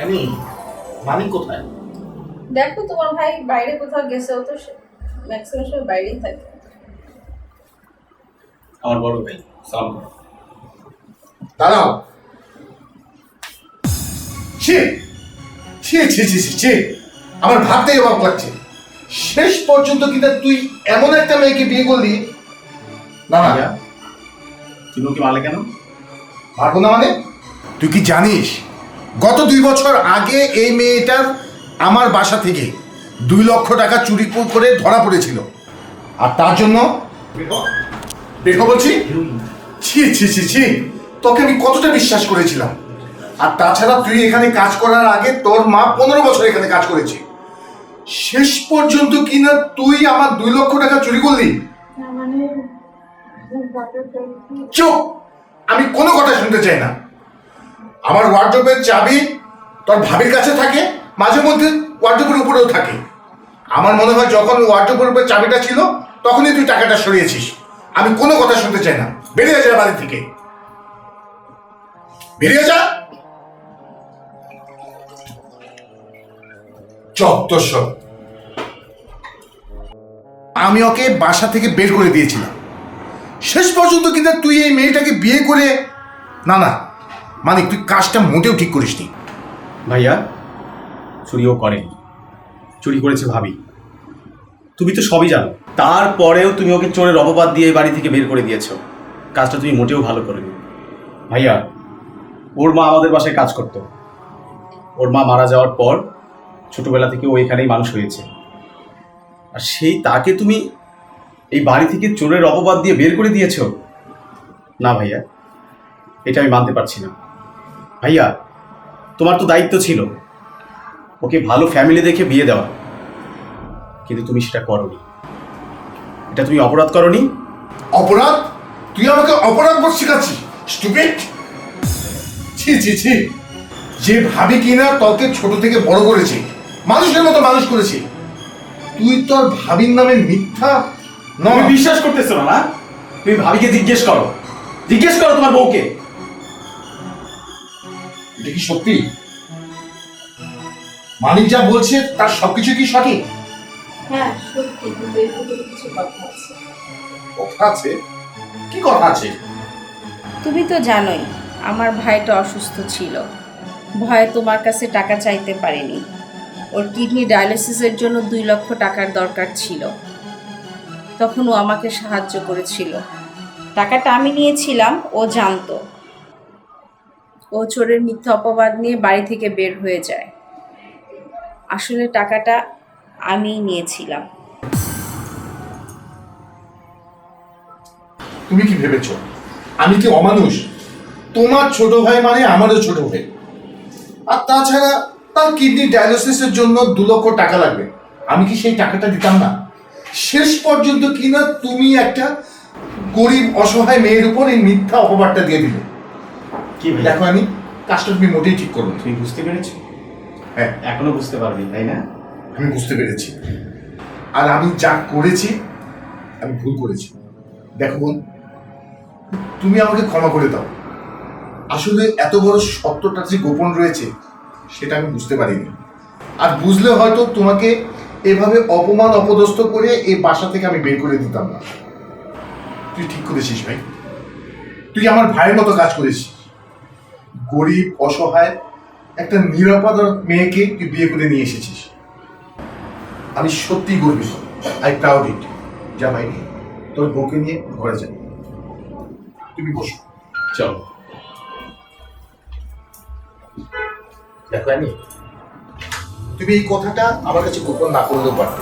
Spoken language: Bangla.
আমি মানিক কোথায়? দেখো তোমার ভাই বাইরে কোথাও গেছে, ও তো ম্যাক্সিমাম সময় বাইরেই থাকে। আমার বড় ভাই। সালাম। দাঁড়াও। ছি ছি ছি ছি ছি ছি, আমার ভাবতেই অবাক লাগছে। শেষ পর্যন্ত কিনা তুই এমন একটা মেয়েকে বিয়ে করলি। না না, তুমি ওকে মারলে কেন? পারবো না মানে? তুই কি জানিস গত 2 বছর আগে এই মেয়েটার আমার বাসা থেকে 2 লক্ষ টাকা চুরি করে ধরা পড়েছিল, আর তার জন্য দেখো বলছি। ছি ছি ছি ছি, তোকে আমি কতটা বিশ্বাস করেছিলাম। আর তাছাড়া তুই এখানে কাজ করার আগে তোর মা 15 বছর এখানে কাজ করেছে। শেষ পর্যন্ত কিনা তুই আমার 2 লক্ষ টাকা চুরি করলি। চুপ, আমি কোনো কথা শুনতে চাই না। আমার ওয়ার্ডরোবের চাবি তোর ভাবির কাছে থাকে, মাঝে মধ্যে ওয়ার্ডরোবের উপরেও থাকে। আমার মনে হয় যখন ওয়ার্ডরোবের উপরে চাবিটা ছিল তখনই তুই টাকাটা সরিয়েছিস। আমি কোনো কথা শুনতে চাই না, বেরিয়ে যা বাড়ি থেকে, বেরিয়ে যা। চত্বর, আমি ওকে বাসা থেকে বের করে দিয়েছিলাম। শেষ পর্যন্ত কিন্তু তুই এই মেয়েটাকে বিয়ে করে। না না মানিক, তুই কাজটা মোটেও ঠিক করিসনি। ভাইয়া, চুরিও করেনি, চুরি করেছে ভাবি। তুমি তো সবই জানো, তারপরেও তুমি ওকে চোরের অপবাদ দিয়ে বাড়ি থেকে বের করে দিয়েছো। কাজটা তুমি মোটেও ভালো করেনি ভাইয়া। ওর মা আমাদের বাসায় কাজ করতো। ওর মা মারা যাওয়ার পর ছোটবেলা থেকে ও এখানেই মানুষ হয়েছে, আর সেই তাকে তুমি এই বাড়ি থেকে চোরের অপবাদ দিয়ে বের করে দিয়েছো। না ভাইয়া, এটা আমি মানতে পারছি না। ভাইয়া, তোমার তো দায়িত্ব ছিল ওকে ভালো ফ্যামিলি দেখে বিয়ে দেওয়া, কিন্তু তুমি সেটা করোনি। এটা তুমি অপরাধ করোনি? অপরাধ? তুই আমাকে অপরাধ বোধ শেখাচ্ছিস, স্টুপিড। ছি ছি ছি, যে ভাবি কিনা তোকে ছোট থেকে বড় করেছে, মানুষের মতো মানুষ করেছে, তুই তোর ভাবির নামে মিথ্যা। তুমি বিশ্বাস করতেছো না? তুমি ভাবিকে জিজ্ঞেস করো, জিজ্ঞেস করো তোমার বউকে। এটা কি সত্যি? মানিক যা বলছে তার সবকিছু কি সঠিক? হ্যাঁ সত্যি, কিন্তু এর ভিতরে কিছু কথা আছে। কথা আছে? কি কথা আছে? তুমি তো জানোই আমার ভাইটা অসুস্থ ছিল, ভয়ে তোমার কাছে টাকা চাইতে পারিনি। ওর কিডনি ডায়ালিসিসের জন্য 2 লক্ষ টাকার দরকার ছিল, তখন ও আমাকে সাহায্য করেছিল। টাকাটা আমি নিয়েছিলাম, ও জানতো। ও চোরের মিথ্যা অপবাদ নিয়ে বাড়ি থেকে বের হয়ে যায়। আসলে টাকাটা আমিই নিয়েছিলাম। তুমি কি ভেবেছো আমি কি অমানুষ? তোমার ছোট ভাই মানে আমারও ছোট ভাই। আর তাছাড়া তার কিডনি ডায়ালিসিসের জন্য 2 লক্ষ টাকা লাগবে, আমি কি সেই টাকাটা দিতাম না? শেষ পর্যন্ত কিনা তুমি একটা গরিব অসহায় মেয়ের উপর এই মিথ্যা অপবাদটা দিয়ে দিলে। কি ভাই, দেখো আমি কাজটা তুমি মোটেই ঠিক করো। তুমি বুঝতে পেরেছো? হ্যাঁ, এখনো বুঝতে পারবি, তাই না? আমি বুঝতে পেরেছি, আর আমি যা করেছি আমি ভুল করেছি। দেখো বোন, তুমি আমাকে ক্ষমা করে দাও। আসলে এত বড় সত্যটা যে গোপন রয়েছে সেটা আমি বুঝতে পারিনি। আর বুঝলে হয়তো তোমাকে এভাবে অপমান অপদস্থ করে এই বাসা থেকে আমি বের করে দিতাম না। তুই ঠিক করেছিস ভাই, তুই আমার ভাইয়ের মতো কাজ করেছিস। গরিব অসহায় একটা নিরাপদ মেয়েকে তুই বিয়ে করে নিয়ে এসেছিস। আমি সত্যি গর্বিত, আই প্রাউড ইট। যা ভাই, তোর বউকে নিয়ে ঘরে যাই। তুমি বসো। চলো। দেখো আমি, তুমি এই কথাটা আমার কাছে গোপন না করলেও পারতে।